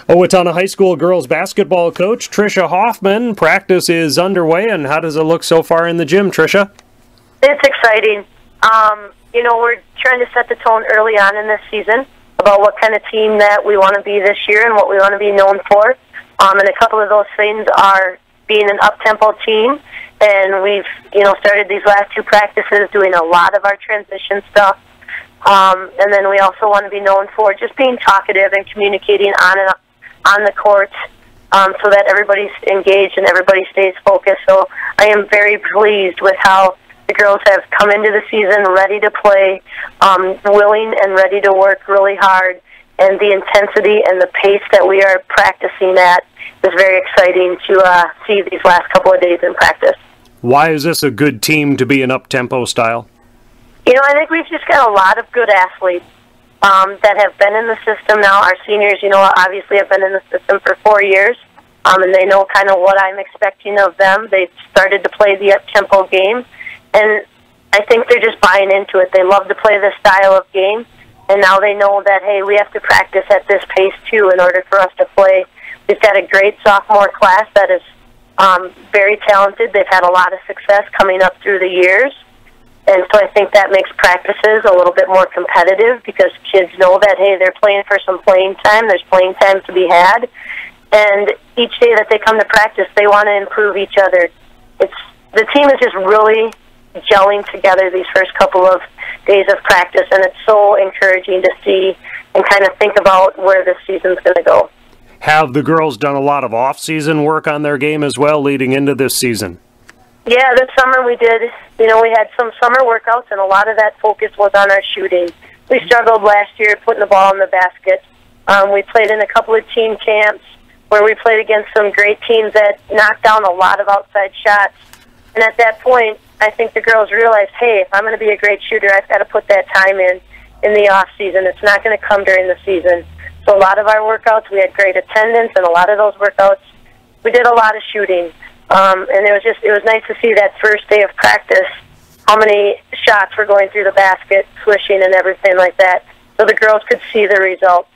Owatonna High School girls basketball coach Tricia Hoffman. Practice is underway, and how does it look so far in the gym, Tricia? It's exciting. We're trying to set the tone early on in this season about what kind of team that we want to be this year and what we want to be known for. And a couple of those things are being an up-tempo team, and we've started these last two practices doing a lot of our transition stuff. And then we also want to be known for just being talkative and communicating on the court, so that everybody's engaged and everybody stays focused. So I am very pleased with how the girls have come into the season ready to play, willing and ready to work really hard, and the intensity and the pace that we are practicing at is very exciting to see these last couple of days in practice. Why is this a good team to be an up-tempo style? I think we've just got a lot of good athletes that have been in the system now. Our seniors, obviously have been in the system for 4 years, and they know kind of what I'm expecting of them. They've started to play the up-tempo game, and I think they're just buying into it. They love to play this style of game, and now they know that, hey, we have to practice at this pace, too, in order for us to play. We've got a great sophomore class that is very talented. They've had a lot of success coming up through the years. And so I think that makes practices a little bit more competitive because kids know that, hey, they're playing for some playing time. There's playing time to be had. And each day that they come to practice, they want to improve each other. The team is just really gelling together these first couple of days of practice, and it's so encouraging to see and kind of think about where this season's going to go. Have the girls done a lot of off-season work on their game as well leading into this season? Yeah, this summer we did. We had some summer workouts, and a lot of that focus was on our shooting. We struggled last year putting the ball in the basket. We played in a couple of team camps where we played against some great teams that knocked down a lot of outside shots. And at that point, I think the girls realized, hey, if I'm going to be a great shooter, I've got to put that time in the off season. It's not going to come during the season. So a lot of our workouts, we had great attendance, and a lot of those workouts, we did a lot of shooting. And it was nice to see that first day of practice, how many shots were going through the basket, swishing and everything like that, so the girls could see the results.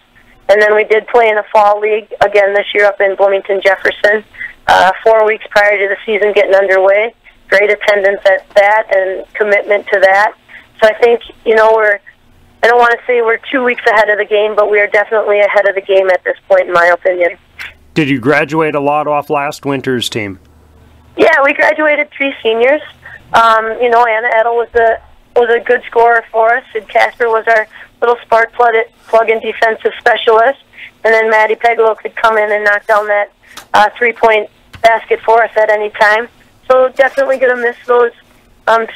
And then we did play in a fall league again this year up in Bloomington Jefferson, 4 weeks prior to the season getting underway. Great attendance at that and commitment to that. So I think, I don't want to say we're 2 weeks ahead of the game, but we are definitely ahead of the game at this point, in my opinion. Did you graduate a lot off last winter's team? Yeah, we graduated 3 seniors. Anna Edel was a good scorer for us. Sid Casper was our little spark plug-in defensive specialist. And then Maddie Peglow could come in and knock down that 3-point basket for us at any time. So definitely going to miss those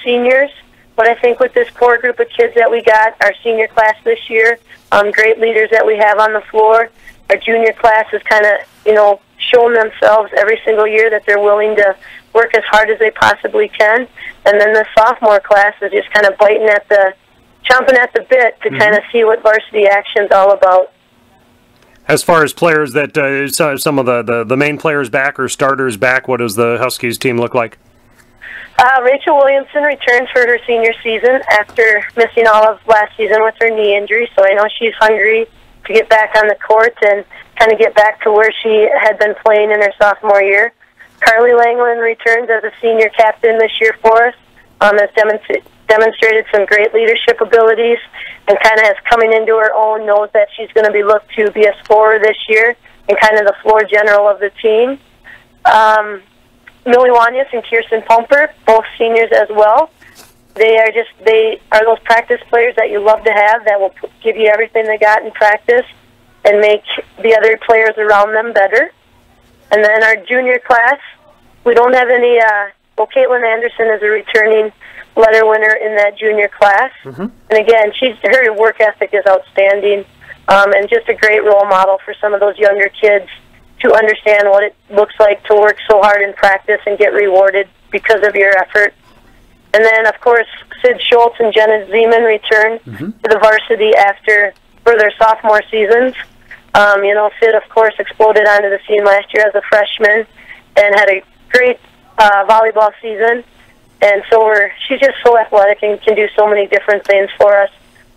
seniors. But I think with this core group of kids that we got, our senior class this year, great leaders that we have on the floor, our junior class is kind of, showing themselves every single year that they're willing to work as hard as they possibly can. And then the sophomore class is just kind of chomping at the bit to kind of see what varsity action's all about. As far as players that some of the main players back or starters back, what does the Huskies team look like? Rachel Williamson returns for her senior season after missing all of last season with her knee injury, so I know she's hungry to get back on the court and kind of get back to where she had been playing in her sophomore year. Carly Langland returns as a senior captain this year for us, has demonstrated some great leadership abilities and kind of is coming into her own, knows that she's going to be looked to be a scorer this year and kind of the floor general of the team. Millie Wanyas and Kirsten Pumper, both seniors as well. They are those practice players that you love to have that will give you everything they got in practice and make the other players around them better. And then our junior class, we don't have any, Caitlin Anderson is a returning letter winner in that junior class. And again, her work ethic is outstanding, and just a great role model for some of those younger kids to understand what it looks like to work so hard in practice and get rewarded because of your effort. And then, of course, Sid Schultz and Jenna Zeman return to the varsity for their sophomore seasons. Sid, of course, exploded onto the scene last year as a freshman and had a great volleyball season. And so she's just so athletic and can do so many different things for us.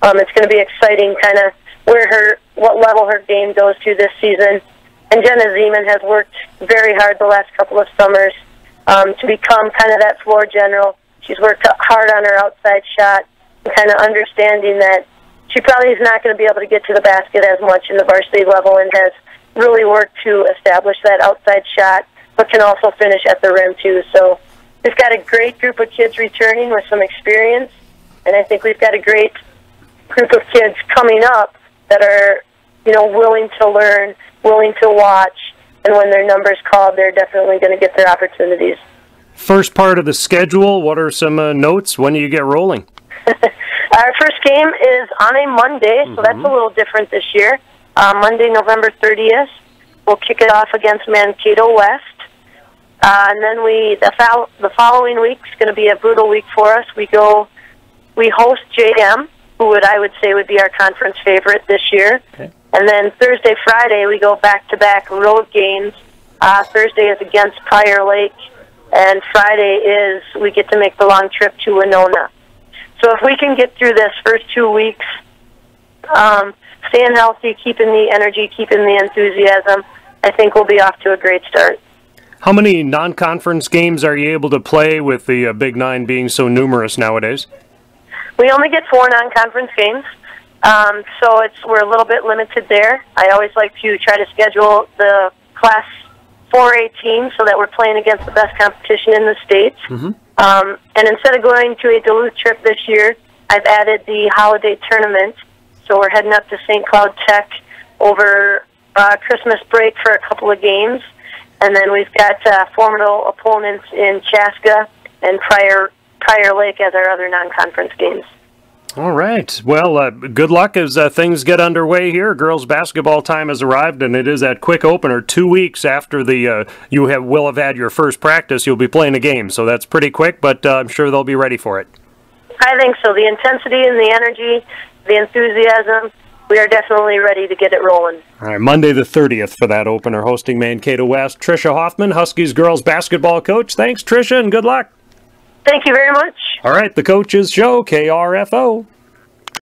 It's going to be exciting kind of what level her game goes to this season And Jenna Zeman has worked very hard the last couple of summers to become kind of that floor general. She's worked hard on her outside shot, and kind of understanding that she probably is not going to be able to get to the basket as much in the varsity level, and has really worked to establish that outside shot, but can also finish at the rim too. So we've got a great group of kids returning with some experience, and I think we've got a great group of kids coming up that are, willing to learn, willing to watch, and when their number's called, they're definitely going to get their opportunities. First part of the schedule, what are some notes? When do you get rolling? Our first game is on a Monday, so that's a little different this year. Monday, November 30th, we'll kick it off against Mankato West. And then the following week is going to be a brutal week for us. We host JM, who I would say would be our conference favorite this year. Okay. And then Thursday, Friday, we go back-to-back road games. Thursday is against Prior Lake, and Friday is we get to make the long trip to Winona. So if we can get through this first 2 weeks, staying healthy, keeping the energy, keeping the enthusiasm, I think we'll be off to a great start. How many non-conference games are you able to play with the Big Nine being so numerous nowadays? We only get 4 non-conference games, so we're a little bit limited there. I always like to try to schedule the Class 4A team so that we're playing against the best competition in the States. And instead of going to a Duluth trip this year, I've added the holiday tournament. So we're heading up to St. Cloud Tech over Christmas break for a couple of games. And then we've got formidable opponents in Chaska and Prior Lake as our other non-conference games. All right. Well, good luck as things get underway here. Girls basketball time has arrived, and it is that quick opener 2 weeks after you will have had your first practice. You'll be playing a game, so that's pretty quick, but I'm sure they'll be ready for it. I think so. The intensity and the energy, the enthusiasm, we are definitely ready to get it rolling. All right, Monday the 30th for that opener, hosting Mankato West. Tricia Hoffman, Huskies girls basketball coach. Thanks, Tricia, and good luck. Thank you very much. All right, the Coaches Show, KRFO.